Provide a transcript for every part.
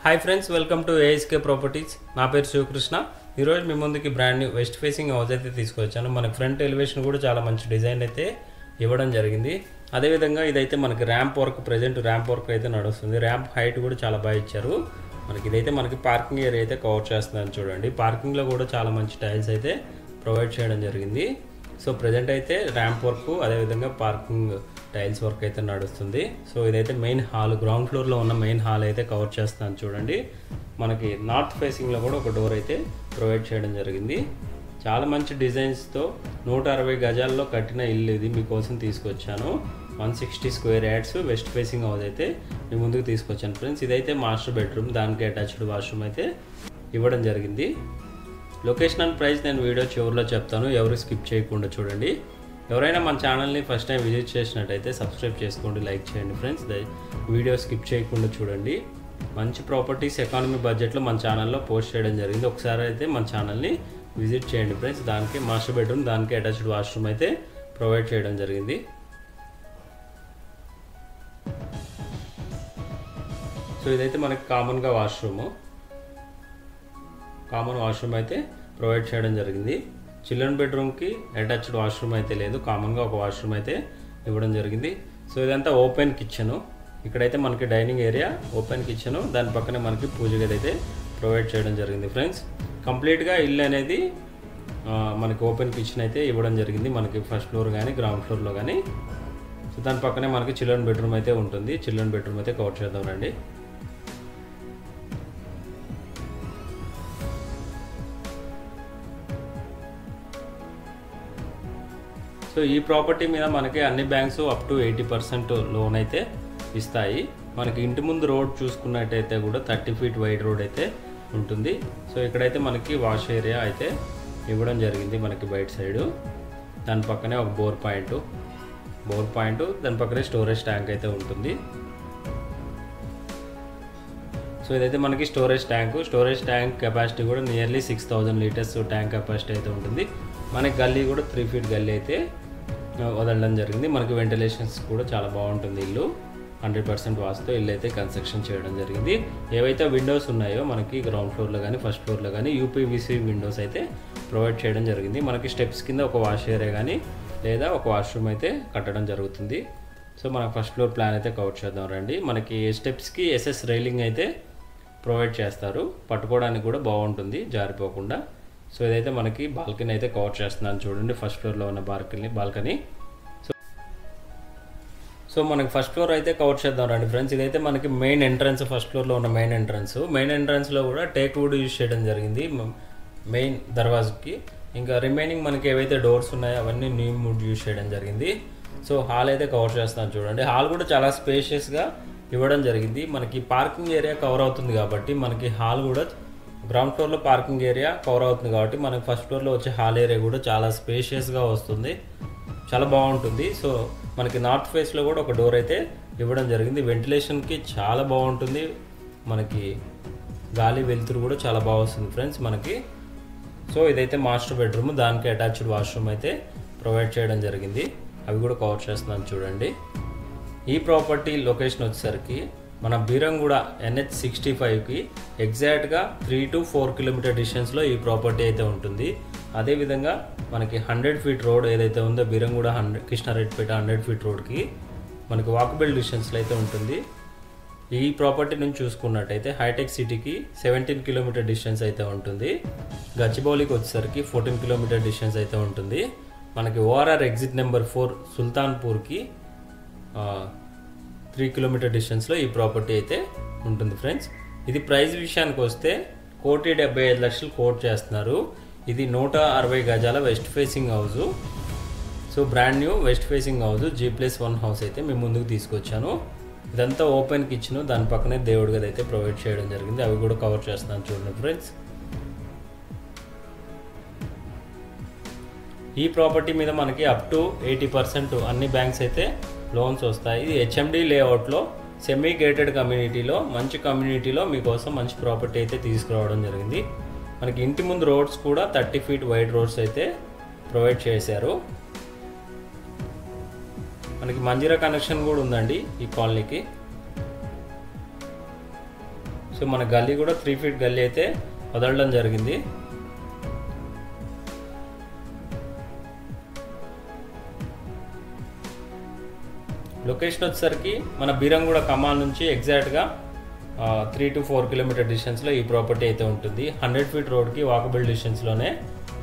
Hi friends, welcome to ASK properties. నా పేరు శివకృష్ణ. ఈరోజు మీ ముందుకి brand new west facing house అయితే తీసుకొచ్చాను. మనకి ఫ్రంట్ ఎలివేషన్ కూడా చాలా మంచి డిజైన్ అయితే ఇవ్వడం జరిగింది. అదేవిధంగా ఇదైతే మనకి ramp work, present ramp work అయితే నడుస్తుంది. ర్యాంప్ హైట్ కూడా చాలా బాగా ఇచ్చారు. ఇదైతే మనకి పార్కింగ్ ఏరియా అయితే కవర్ చేస్తుందని చూడండి. పార్కింగ్లో కూడా చాలా మంచి టైల్స్ అయితే ప్రొవైడ్ చేయడం జరిగింది. సో ప్రజెంట్ అయితే ర్యాంప్ వర్క్, అదేవిధంగా పార్కింగ్ టైల్స్ వర్క్ అయితే నడుస్తుంది. సో ఇదైతే మెయిన్ హాల్, గ్రౌండ్ ఫ్లోర్లో ఉన్న మెయిన్ హాల్ అయితే కవర్ చేస్తాను చూడండి. మనకి నార్త్ ఫేసింగ్లో కూడా ఒక డోర్ అయితే ప్రొవైడ్ చేయడం జరిగింది. చాలా మంచి డిజైన్స్తో 160 గజాల్లో కట్టిన ఇల్లు ఇది మీకోసం తీసుకొచ్చాను. 160 square yards west facing house అయితే మీ ముందుకు తీసుకొచ్చాను ఫ్రెండ్స్. ఇదైతే మాస్టర్ బెడ్రూమ్, దానికి అటాచ్డ్ వాష్రూమ్ అయితే ఇవ్వడం జరిగింది. లొకేషన్ అండ్ ప్రైస్ నేను వీడియో చివరిలో చెప్తాను, ఎవరు స్కిప్ చేయకుండా చూడండి. ఎవరైనా మన ఛానల్ని ఫస్ట్ టైం విజిట్ చేసినట్టయితే సబ్స్క్రైబ్ చేసుకోండి, లైక్ చేయండి ఫ్రెండ్స్. వీడియో స్కిప్ చేయకుండా చూడండి. మంచి ప్రాపర్టీస్ ఎకానమీ బడ్జెట్లో మన ఛానల్లో పోస్ట్ చేయడం జరిగింది. ఒకసారి అయితే మన ఛానల్ని విజిట్ చేయండి ఫ్రెండ్స్. దానికి మాస్టర్ బెడ్రూమ్, దానికి అటాచ్డ్ వాష్రూమ్ అయితే ప్రొవైడ్ చేయడం జరిగింది. సో ఇదైతే మనకి కామన్ వాష్రూమ్ అయితే ప్రొవైడ్ చేయడం జరిగింది. చిల్డ్రన్ బెడ్రూమ్కి అటాచ్డ్ వాష్రూమ్ అయితే లేదు, కామన్గా ఒక వాష్రూమ్ అయితే ఇవ్వడం జరిగింది. సో ఇదంతా ఓపెన్ కిచెను. ఇక్కడైతే మనకి డైనింగ్ ఏరియా, ఓపెన్ కిచెను, దాని పక్కనే మనకి పూజ గది అయితే ప్రొవైడ్ చేయడం జరిగింది ఫ్రెండ్స్. కంప్లీట్గా ఇల్లు అనేది మనకి ఓపెన్ కిచెన్ అయితే ఇవ్వడం జరిగింది. మనకి ఫస్ట్ ఫ్లోర్ కానీ గ్రౌండ్ ఫ్లోర్లో కానీ. సో దాని పక్కనే మనకి చిల్డ్రన్ బెడ్రూమ్ అయితే ఉంటుంది. చిల్డ్రన్ బెడ్రూమ్ అయితే కవర్ చేద్దాం రండి. సో ఈ ప్రాపర్టీ మీద మనకి అన్ని బ్యాంక్స్ అప్ టు 80% లోన్ అయితే ఇస్తాయి. మనకి ఇంటి ముందు రోడ్ చూసుకున్నట్టయితే కూడా 30 ఫీట్ వైడ్ రోడ్ అయితే ఉంటుంది. సో ఇక్కడైతే మనకి వాష్ ఏరియా అయితే ఇవ్వడం జరిగింది మనకి బయట సైడు. దాని పక్కనే ఒక బోర్ పాయింట్, దాని పక్కనే స్టోరేజ్ ట్యాంక్ అయితే ఉంటుంది. సో ఇదైతే మనకి స్టోరేజ్ ట్యాంక్ కెపాసిటీ కూడా నియర్లీ 6000 లీటర్స్ ట్యాంక్ కెపాసిటీ అయితే ఉంటుంది. మనకి గల్లీ కూడా 3 ఫీట్ గల్లీ అయితే వదలడం జరిగింది. మనకి వెంటిలేషన్స్ కూడా చాలా బాగుంటుంది. ఇల్లు 100% వాస్తుతో ఇల్లు అయితే కన్స్ట్రక్షన్ చేయడం జరిగింది. ఏవైతే విండోస్ ఉన్నాయో మనకి గ్రౌండ్ ఫ్లోర్లో కానీ ఫస్ట్ ఫ్లోర్లో కానీ యూపీవీసీ విండోస్ అయితే ప్రొవైడ్ చేయడం జరిగింది. మనకి స్టెప్స్ కింద ఒక వాష్ ఏరియా కానీ లేదా ఒక వాష్రూమ్ అయితే కట్టడం జరుగుతుంది. సో మనకు ఫస్ట్ ఫ్లోర్ ప్లాన్ అయితే కవర్ చేద్దాం రండి. మనకి స్టెప్స్కి ఎస్ఎస్ రైలింగ్ అయితే ప్రొవైడ్ చేస్తారు, పట్టుకోవడానికి కూడా బాగుంటుంది జారిపోకుండా. సో ఇదైతే మనకి బాల్కనీ అయితే కవర్ చేస్తున్నాను చూడండి, ఫస్ట్ ఫ్లోర్లో ఉన్న బాల్కనీ. సో మనకి ఫస్ట్ ఫ్లోర్ అయితే కవర్ చేద్దాం రండి ఫ్రెండ్స్. ఇదైతే మనకి మెయిన్ ఎంట్రన్స్, ఫస్ట్ ఫ్లోర్లో ఉన్న మెయిన్ ఎంట్రన్స్లో కూడా టేక్ వుడ్ యూజ్ చేయడం జరిగింది మెయిన్ దర్వాజకి. ఇంకా రిమైనింగ్ మనకి ఏవైతే డోర్స్ ఉన్నాయో అవన్నీ న్యూ వుడ్ యూజ్ చేయడం జరిగింది. సో హాల్ అయితే కవర్ చేస్తున్నాను చూడండి. హాల్ కూడా చాలా స్పేషియస్గా ఇవ్వడం జరిగింది. మనకి పార్కింగ్ ఏరియా కవర్ అవుతుంది కాబట్టి మనకి హాల్ కూడా గ్రౌండ్ ఫ్లోర్లో పార్కింగ్ ఏరియా కవర్ అవుతుంది కాబట్టి మనకి ఫస్ట్ ఫ్లోర్లో వచ్చే హాల్ ఏరియా కూడా చాలా స్పేషియస్గా వస్తుంది, చాలా బాగుంటుంది. సో మనకి నార్త్ ఫేస్లో కూడా ఒక డోర్ అయితే ఇవ్వడం జరిగింది. వెంటిలేషన్కి చాలా బాగుంటుంది, మనకి గాలి వెలుతురు కూడా చాలా బాగా వస్తుంది ఫ్రెండ్స్ మనకి. సో ఇదైతే మాస్టర్ బెడ్రూమ్, దానికి అటాచ్డ్ వాష్రూమ్ అయితే ప్రొవైడ్ చేయడం జరిగింది. అవి కూడా కవర్ చేస్తున్నాను చూడండి. ఈ ప్రాపర్టీ లొకేషన్ వచ్చేసరికి మన బీరంగూడ NH65కి ఎగ్జాక్ట్గా 3 to 4 కిలోమీటర్ డిస్టెన్స్లో ఈ ప్రాపర్టీ అయితే ఉంటుంది. అదేవిధంగా మనకి 100 ఫీట్ రోడ్ ఏదైతే ఉందో బీరంగూడ కృష్ణారెడ్డిపేట 100 ఫీట్ రోడ్కి మనకి వాకబుల్ డిస్టెన్స్లో అయితే ఉంటుంది. ఈ ప్రాపర్టీ నుంచి చూసుకున్నట్టయితే హైటెక్ సిటీకి 17 కిలోమీటర్ డిస్టెన్స్ అయితే ఉంటుంది. గచ్చిబౌలికి వచ్చేసరికి 14 కిలోమీటర్ డిస్టెన్స్ అయితే ఉంటుంది. మనకి ఓఆర్ఆర్ ఎగ్జిట్ నెంబర్ 4 సుల్తాన్పూర్కి 3 కిలోమీటర్ డిస్టెన్స్లో ఈ ప్రాపర్టీ అయితే ఉంటుంది ఫ్రెండ్స్. ఇది ప్రైస్ విషయానికి వస్తే 1,75,00,000 కోట్ చేస్తున్నారు. ఇది 160 గజాల west facing house. So brand new west facing house, G+1 house అయితే మేము ముందుకు తీసుకొచ్చాను. ఇదంతా ఓపెన్ కిచెన్, దాని పక్కనే దేవుడి గది అయితే ప్రొవైడ్ చేయడం జరిగింది. అవి కూడా కవర్ చేస్తున్నాను చూడండి ఫ్రెండ్స్. ఈ ప్రాపర్టీ మీద మనకి అప్ టు 80% అన్ని బ్యాంక్స్ అయితే లోన్స్ వస్తాయి. ఇది HMD లేఅవుట్లో సెమీ గేటెడ్ కమ్యూనిటీలో, మంచి కమ్యూనిటీలో మీకోసం మంచి ప్రాపర్టీ అయితే తీసుకురావడం జరిగింది. మనకి ఇంటి ముందు రోడ్స్ కూడా 30 ఫీట్ వైడ్ రోడ్స్ అయితే ప్రొవైడ్ చేశారు. మనకి మంజీరా కనెక్షన్ కూడా ఉందండి ఈ కాలనీకి. సో సో మన గల్లీ కూడా 3 ఫీట్ గల్లీ అయితే వదలడం జరిగింది. లొకేషన్ వచ్చేసరికి మన బీరంగూడ కమాన్ నుంచి ఎగ్జాక్ట్గా 3 to 4 కిలోమీటర్ డిస్టెన్స్లో ఈ ప్రాపర్టీ అయితే ఉంటుంది. 100 ఫీట్ రోడ్కి వాకబుల్ డిస్టెన్స్లోనే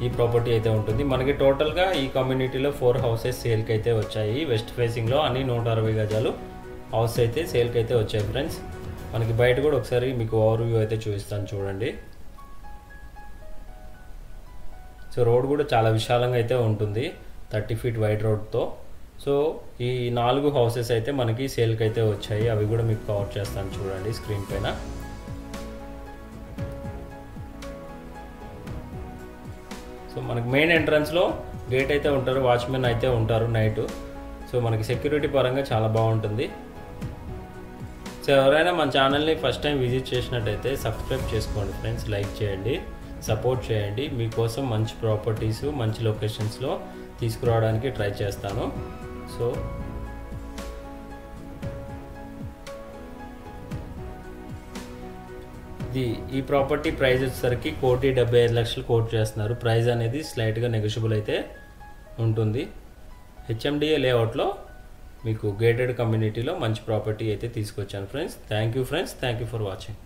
ఈ ప్రాపర్టీ అయితే ఉంటుంది. మనకి టోటల్గా ఈ కమ్యూనిటీలో 4 హౌసెస్ సేల్కి అయితే వచ్చాయి. వెస్ట్ ఫేసింగ్లో అన్ని 160 గజాలు హౌస్ అయితే సేల్కి అయితే వచ్చాయి ఫ్రెండ్స్. మనకి బయట కూడా ఒకసారి మీకు ఓవర్ వ్యూ అయితే చూపిస్తాను చూడండి. సో రోడ్ కూడా చాలా విశాలంగా అయితే ఉంటుంది, 30 ఫీట్ వైడ్ రోడ్తో. సో ఈ 4 హౌసెస్ అయితే మనకి సేల్కి అయితే వచ్చాయి. అవి కూడా మీకు కవర్ చేస్తాను చూడండి స్క్రీన్ పైన. సో మనకి మెయిన్ ఎంట్రన్స్లో గేట్ అయితే ఉంటారు, వాచ్మెన్ అయితే ఉంటారు నైట్. సో మనకి సెక్యూరిటీ పరంగా చాలా బాగుంటుంది. సో ఎవరైనా మన ఛానల్ని ఫస్ట్ టైం విజిట్ చేసినట్టయితే సబ్స్క్రైబ్ చేసుకోండి ఫ్రెండ్స్, లైక్ చేయండి, సపోర్ట్ చేయండి. మీకోసం మంచి ప్రాపర్టీస్ మంచి లొకేషన్స్లో తీసుకురావడానికి ట్రై చేస్తాను. సో ఈ ప్రాపర్టీ ప్రైస్ వచ్చేసరికి 1,75,00,000 కోట్ చేస్తున్నారు. ప్రైస్ అనేది స్లైట్గా నెగోషియబుల్ అయితే ఉంటుంది. హెచ్ఎండిఏ లేఅవుట్లో మీకు గేటెడ్ కమ్యూనిటీలో మంచి ప్రాపర్టీ అయితే తీసుకొచ్చాను friends. Thank you friends, thank you for watching.